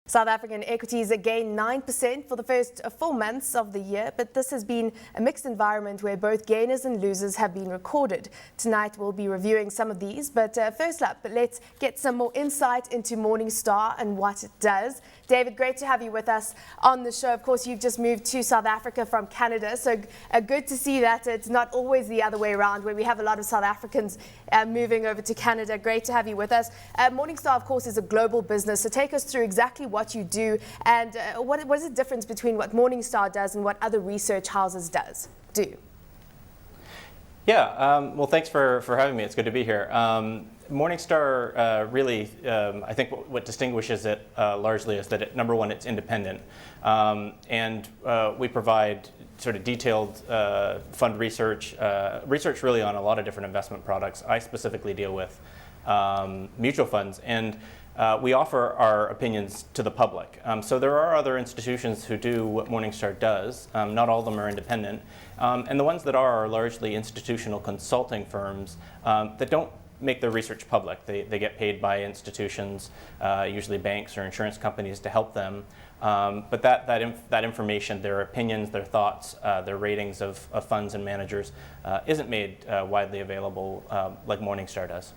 South African equities gained 9% for the first 4 months of the year, but this has been a mixed environment where both gainers and losers have been recorded. Tonight we'll be reviewing some of these, but first up, let's get some more insight into Morningstar and what it does. David, great to have you with us on the show. Of course, you've just moved to South Africa from Canada, so good to see that it's not always the other way around, where we have a lot of South Africans moving over to Canada. Great to have you with us. Morningstar, of course, is a global business, so take us through exactly what you do and what is the difference between what Morningstar does and what other research houses do? Yeah, well, thanks for having me. It's good to be here. Morningstar really, I think what distinguishes it largely is that, number one, it's independent. And we provide sort of detailed fund research really on a lot of different investment products. I specifically deal with mutual funds, and we offer our opinions to the public. So there are other institutions who do what Morningstar does. Not all of them are independent. And the ones that are largely institutional consulting firms that don't make their research public. They get paid by institutions, usually banks or insurance companies, to help them. But that information, their opinions, their thoughts, their ratings of funds and managers isn't made widely available like Morningstar does.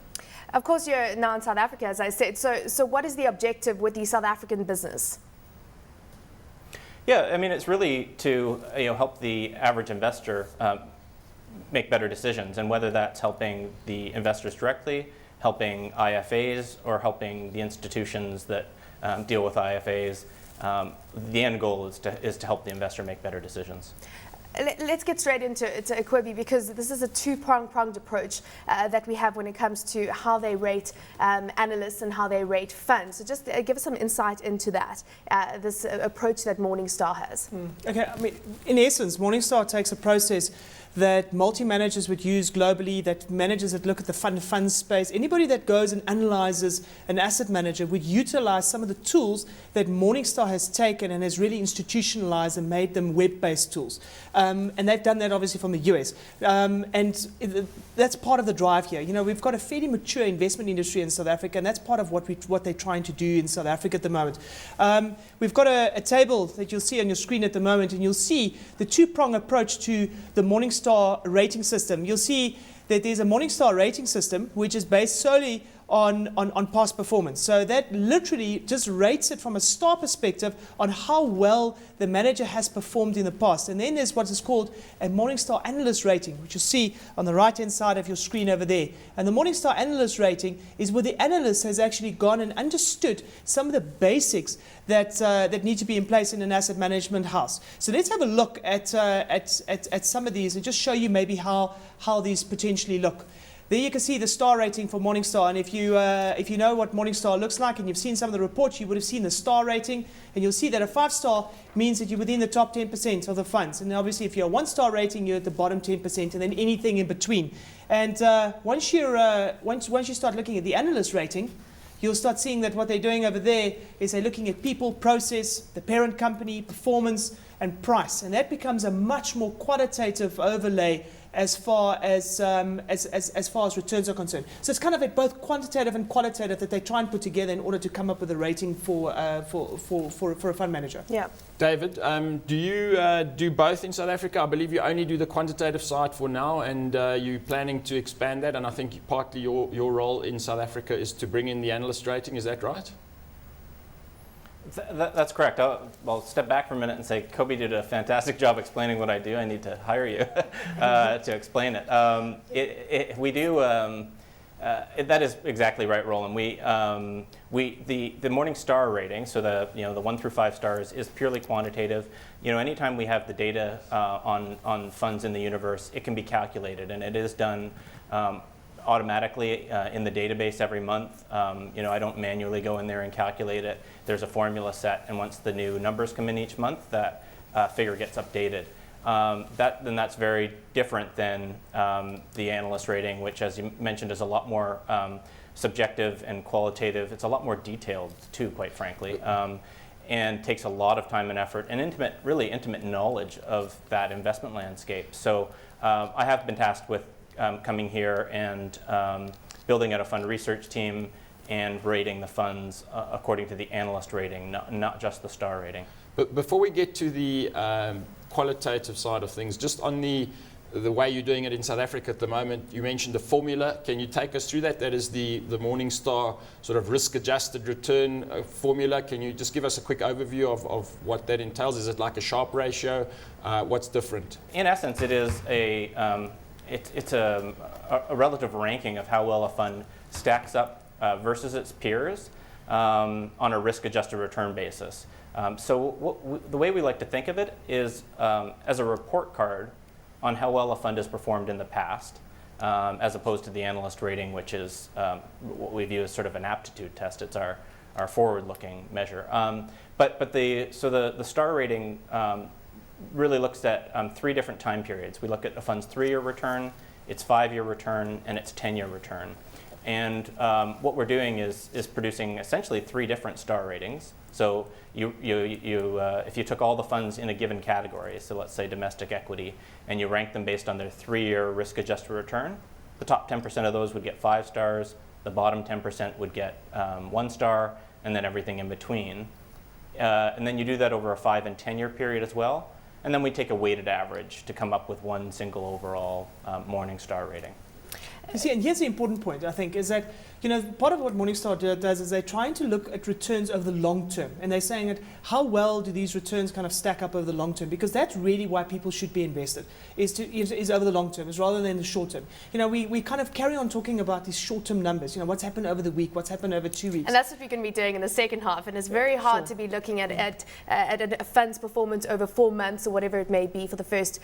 Of course, you're now in South Africa, as I said. So what is the objective with the South African business? Yeah, I mean, it's really to help the average investor make better decisions, and whether that's helping the investors directly, helping IFAs, or helping the institutions that deal with IFAs. The end goal is to help the investor make better decisions. Let's get straight into Equibi, because this is a two-pronged approach that we have when it comes to how they rate analysts and how they rate funds. So just give us some insight into that, this approach that Morningstar has. Okay, I mean, in essence, Morningstar takes a process that multi-managers would use globally, that managers that look at the fund space, anybody that goes and analyzes an asset manager would utilize some of the tools that Morningstar has taken and has really institutionalized and made them web-based tools. And they've done that obviously from the US. That's part of the drive here. You know, we've got a fairly mature investment industry in South Africa, and that's part of what they're trying to do in South Africa at the moment. We've got a table that you'll see on your screen at the moment, and you'll see the two-prong approach to the Morningstar rating system. You'll see that there's a Morningstar rating system which is based solely on past performance. So that literally just rates it from a star perspective on how well the manager has performed in the past. And then there's what is called a Morningstar analyst rating, which you see on the right-hand side of your screen over there. And the Morningstar analyst rating is where the analyst has actually gone and understood some of the basics that need to be in place in an asset management house. So let's have a look at some of these and just show you maybe how these potentially look. There you can see the star rating for Morningstar, and if you know what Morningstar looks like and you've seen some of the reports, you would have seen the star rating, and you'll see that a 5-star means that you're within the top 10% of the funds. And obviously if you're a 1-star rating, you're at the bottom 10%, and then anything in between. And once you start looking at the analyst rating, you'll start seeing that what they're doing over there is they're looking at people, process, the parent company, performance, and price. And that becomes a much more qualitative overlay as far as returns are concerned. So it's kind of at both quantitative and qualitative that they try and put together in order to come up with a rating for a fund manager. Yeah. David, do you do both in South Africa? I believe you only do the quantitative side for now, and you're planning to expand that. And I think partly your role in South Africa is to bring in the analyst rating. Is that right? That's correct. I'll step back for a minute and say Kobe did a fantastic job explaining what I do. I need to hire you to explain it. We do. That is exactly right, Roland. The Morningstar rating, so the 1 through 5 stars, is purely quantitative. Anytime we have the data on funds in the universe, it can be calculated, and it is done automatically in the database every month. I don't manually go in there and calculate it. There's a formula set, and once the new numbers come in each month, that figure gets updated. That's very different than the analyst rating, which, as you mentioned, is a lot more subjective and qualitative. It's a lot more detailed too, quite frankly, and takes a lot of time and effort and really intimate knowledge of that investment landscape. So I have been tasked with coming here and building out a fund research team, and rating the funds according to the analyst rating, not just the star rating. But before we get to the qualitative side of things, just on the way you're doing it in South Africa at the moment, you mentioned the formula. Can you take us through that? That is the Morningstar sort of risk-adjusted return formula. Can you just give us a quick overview of what that entails? Is it like a Sharpe ratio? What's different? In essence, it is it's a relative ranking of how well a fund stacks up versus its peers on a risk-adjusted return basis. So the way we like to think of it is as a report card on how well a fund has performed in the past, as opposed to the analyst rating, which is what we view as sort of an aptitude test. It's our forward-looking measure. But the star rating really looks at 3 different time periods. We look at a fund's 3-year return, its 5-year return, and its 10-year return. And what we're doing is producing essentially 3 different star ratings. So if you took all the funds in a given category, so let's say domestic equity, and you rank them based on their 3-year risk-adjusted return, the top 10% of those would get 5 stars, the bottom 10% would get 1 star, and then everything in between. And then you do that over a 5 and 10-year period as well. And then we take a weighted average to come up with one single overall Morningstar rating. You see, and here's the important point, I think, is that, part of what Morningstar does is they're trying to look at returns over the long term. And they're saying that how well do these returns kind of stack up over the long term? Because that's really why people should be invested, is over the long term, is rather than the short term. We kind of carry on talking about these short-term numbers, what's happened over the week, what's happened over 2 weeks. And that's what we're going to be doing in the second half. And it's very hard to be looking at a fund's performance over 4 months or whatever it may be for the first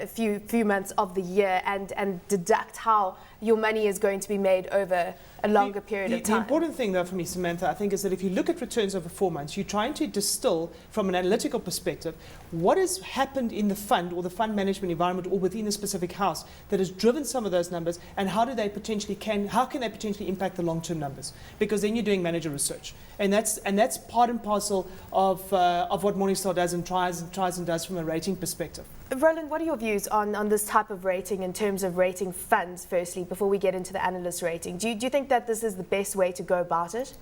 few months of the year and deduct how your money is going to be made over a longer period of time. The important thing, though, for me, Samantha, I think, is that if you look at returns over 4 months, you're trying to distill from an analytical perspective what has happened in the fund or the fund management environment or within a specific house that has driven some of those numbers, and how can they potentially impact the long-term numbers? Because then you're doing manager research, and that's part and parcel of what Morningstar does and tries and does from a rating perspective. Roland, what are your views on this type of rating in terms of rating funds, firstly, before we get into the analyst rating? Do you think that this is the best way to go about it?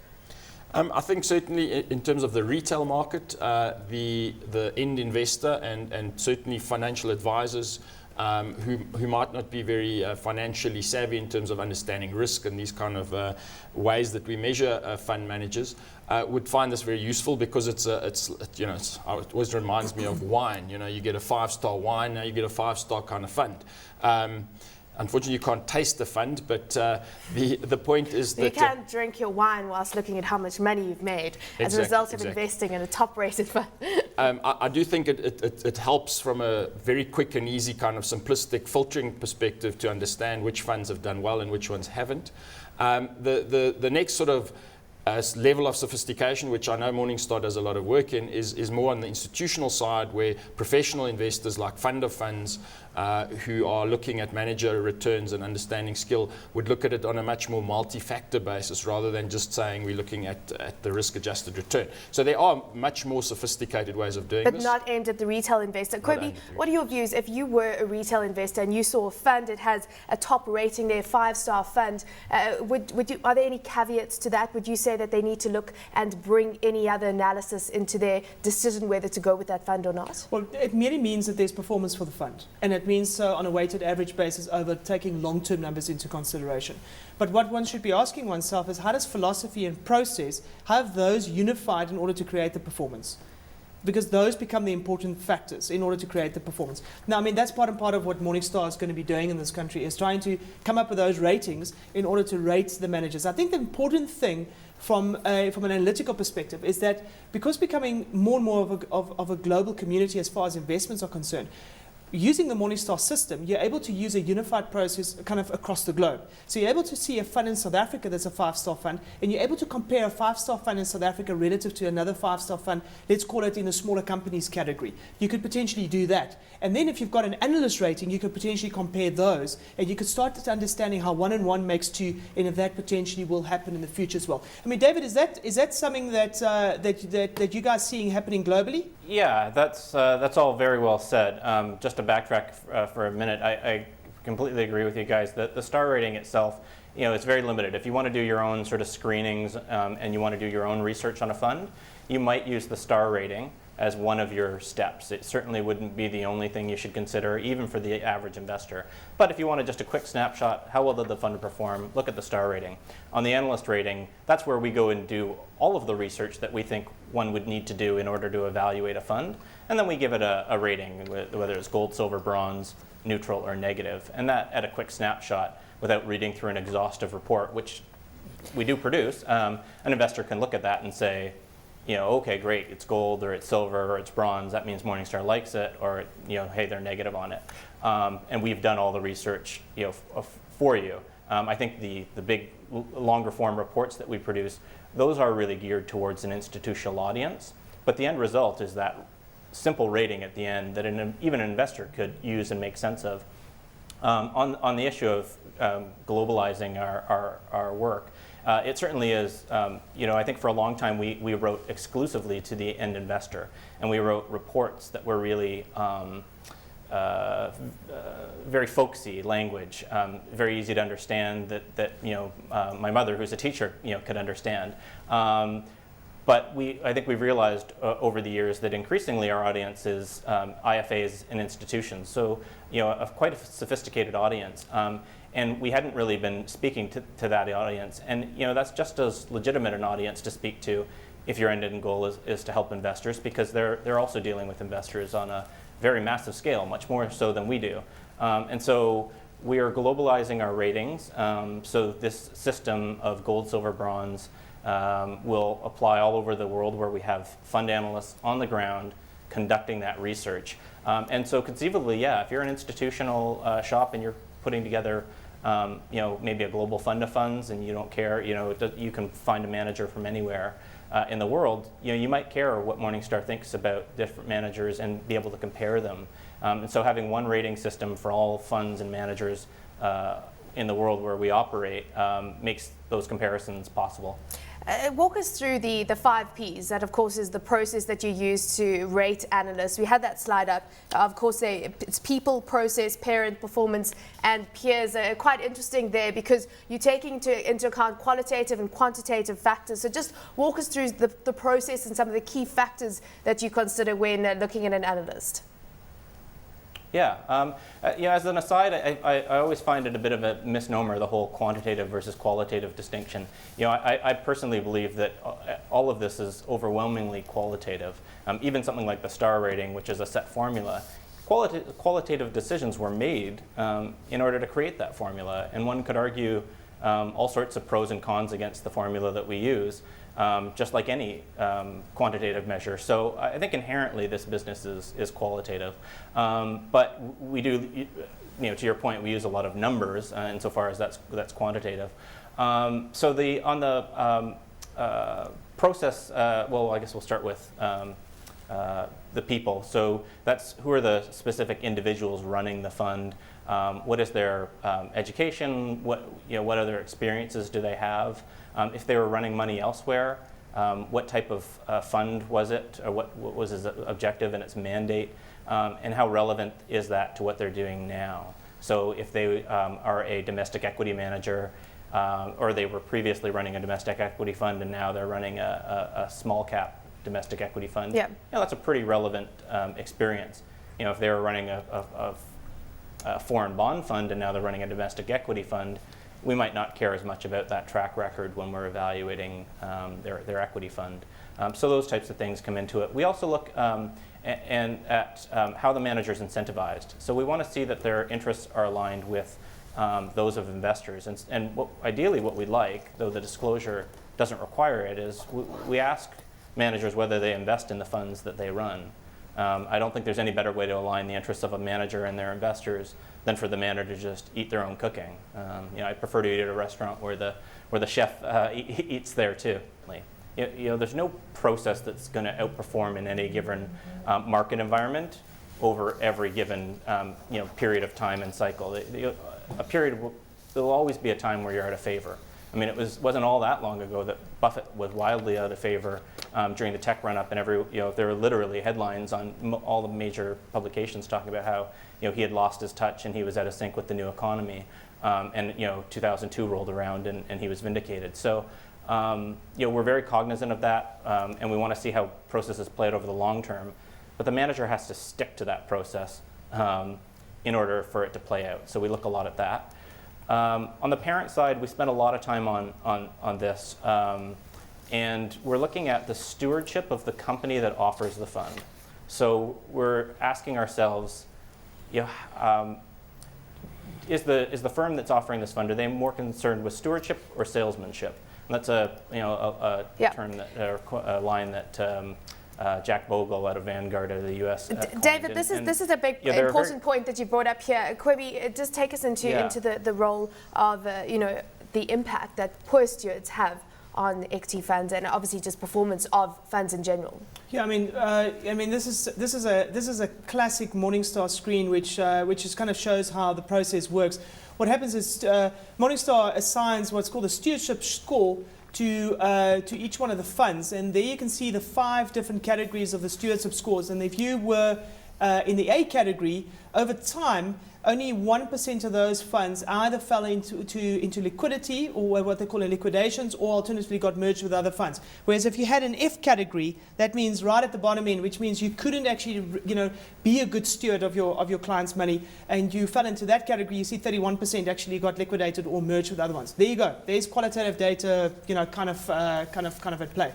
I think certainly in terms of the retail market, the end investor and certainly financial advisors who might not be very financially savvy in terms of understanding risk and these kind of ways that we measure fund managers would find this very useful, because it always reminds me of wine. You get a 5-star wine, now you get a 5-star kind of fund. Unfortunately, you can't taste the fund, but the point is that you can't drink your wine whilst looking at how much money you've made as a result of investing in a top-rated fund. I do think it helps from a very quick and easy kind of simplistic filtering perspective to understand which funds have done well and which ones haven't. The next sort of level of sophistication, which I know Morningstar does a lot of work in, is more on the institutional side, where professional investors like fund of funds who are looking at manager returns and understanding skill would look at it on a much more multi-factor basis, rather than just saying we're looking at the risk-adjusted return. So there are much more sophisticated ways of doing this. But not aimed at the retail investor. Kobe, what are your views if you were a retail investor and you saw a fund that has a top rating there, 5-star fund? Are there any caveats to that? Would you say that they need to look and bring any other analysis into their decision whether to go with that fund or not? Well, it merely means that there's performance for the fund, and it means so on a weighted average basis over taking long-term numbers into consideration. But what one should be asking oneself is, how does philosophy and process have those unified in order to create the performance? Because those become the important factors in order to create the performance. Now, that's part of what Morningstar is going to be doing in this country, is trying to come up with those ratings in order to rate the managers. I think the important thing from an analytical perspective is that, because becoming more and more of a global community as far as investments are concerned, using the Morningstar system, you're able to use a unified process kind of across the globe. So you're able to see a fund in South Africa that's a 5-star fund, and you're able to compare a 5-star fund in South Africa relative to another 5-star fund, let's call it in the smaller companies category. You could potentially do that. And then if you've got an analyst rating, you could potentially compare those, and you could start understanding how 1 and 1 makes 2, and if that potentially will happen in the future as well. David, is that something that you guys seeing happening globally? Yeah, that's all very well said. Just to backtrack for a minute, I completely agree with you guys that the star rating itself it's very limited. If you want to do your own sort of screenings and you want to do your own research on a fund, you might use the star rating as one of your steps. It certainly wouldn't be the only thing you should consider, even for the average investor. But if you wanted just a quick snapshot, how well did the fund perform, look at the star rating. On the analyst rating, that's where we go and do all of the research that we think one would need to do in order to evaluate a fund. And then we give it a rating, whether it's gold, silver, bronze, neutral, or negative. And that, at a quick snapshot, without reading through an exhaustive report, which we do produce, an investor can look at that and say, okay, great, it's gold or it's silver or it's bronze. That means Morningstar likes it, or hey, they're negative on it. And we've done all the research, for you. I think the big, longer form reports that we produce, those are really geared towards an institutional audience. But the end result is that simple rating at the end that even an investor could use and make sense of. On the issue of globalizing our work, it certainly is, I think for a long time we wrote exclusively to the end investor, and we wrote reports that were really very folksy language, very easy to understand that my mother, who's a teacher, could understand. But I think we've realized over the years that increasingly our audience is IFAs and institutions, so quite a sophisticated audience. And we hadn't really been speaking to that audience. And that's just as legitimate an audience to speak to if your end goal is to help investors, because they're also dealing with investors on a very massive scale, much more so than we do. And so we are globalizing our ratings. So this system of gold, silver, bronze will apply all over the world, where we have fund analysts on the ground conducting that research. And so conceivably, yeah, if you're an institutional shop and you're putting together maybe a global fund of funds, and you don't care, you can find a manager from anywhere in the world, you might care what Morningstar thinks about different managers and be able to compare them. And so having one rating system for all funds and managers in the world where we operate makes those comparisons possible. Walk us through the 5 Ps. That, of course, is the process that you use to rate analysts. We had that slide up. Of course, it's people, process, parent, performance, and peers. Quite interesting there, because you're taking into account qualitative and quantitative factors. So just walk us through the process and some of the key factors that you consider when looking at an analyst. Yeah, as an aside, I always find it a bit of a misnomer, the whole quantitative versus qualitative distinction. I personally believe that all of this is overwhelmingly qualitative. Even something like the star rating, which is a set formula, qualitative decisions were made in order to create that formula. And one could argue all sorts of pros and cons against the formula that we use, just like any quantitative measure. So I think inherently this business is qualitative. But we do, to your point, we use a lot of numbers insofar as that's quantitative. So on the process, well, I guess we'll start with the people. So that's who are the specific individuals running the fund. What is their education? What other experiences do they have? If they were running money elsewhere, what type of fund was it, or what was its objective and its mandate, and how relevant is that to what they're doing now? So if they are a domestic equity manager, or they were previously running a domestic equity fund and now they're running a small cap domestic equity fund, yeah, that's a pretty relevant experience. If they were running a foreign bond fund and now they're running a domestic equity fund, we might not care as much about that track record when we're evaluating their equity fund. So those types of things come into it. We also look at how the manager's incentivized. So we want to see that their interests are aligned with those of investors. And ideally what we'd like, though the disclosure doesn't require it, is we ask managers whether they invest in the funds that they run. I don't think there's any better way to align the interests of a manager and their investors than for the manager to just eat their own cooking. I prefer to eat at a restaurant where the chef eats there too. There's no process that's going to outperform in any given market environment over every given period of time and cycle. There'll always be a time where you're out of favor. I mean, it wasn't all that long ago that Buffett was wildly out of favor during the tech run-up, and there were literally headlines on all the major publications talking about how he had lost his touch and he was out of sync with the new economy. And 2002 rolled around and he was vindicated. So we're very cognizant of that, and we want to see how processes play out over the long term. But the manager has to stick to that process in order for it to play out. So we look a lot at that. On the parent side, we spend a lot of time on this, and we're looking at the stewardship of the company that offers the fund. So we're asking ourselves, is the firm that's offering this fund, are they more concerned with stewardship or salesmanship? And that's a term that, or a line that Jack Bogle out of Vanguard out of the U.S. David, this is a big important point that you brought up here. Kwebi, just take us into the role of the impact that poor stewards have on equity funds and obviously just performance of funds in general. Yeah, I mean, this is a classic Morningstar screen, which just kind of shows how the process works. What happens is Morningstar assigns what's called a stewardship score to each one of the funds, and there you can see the 5 different categories of the stewardship scores. And if you were in the A category, over time, only 1% of those funds either fell into liquidity, or what they call liquidations, or alternatively got merged with other funds. Whereas if you had an F category, that means right at the bottom end, which means you couldn't actually be a good steward of your client's money, and you fell into that category, you see 31% actually got liquidated or merged with other ones. There you go. There's qualitative data, kind of at play.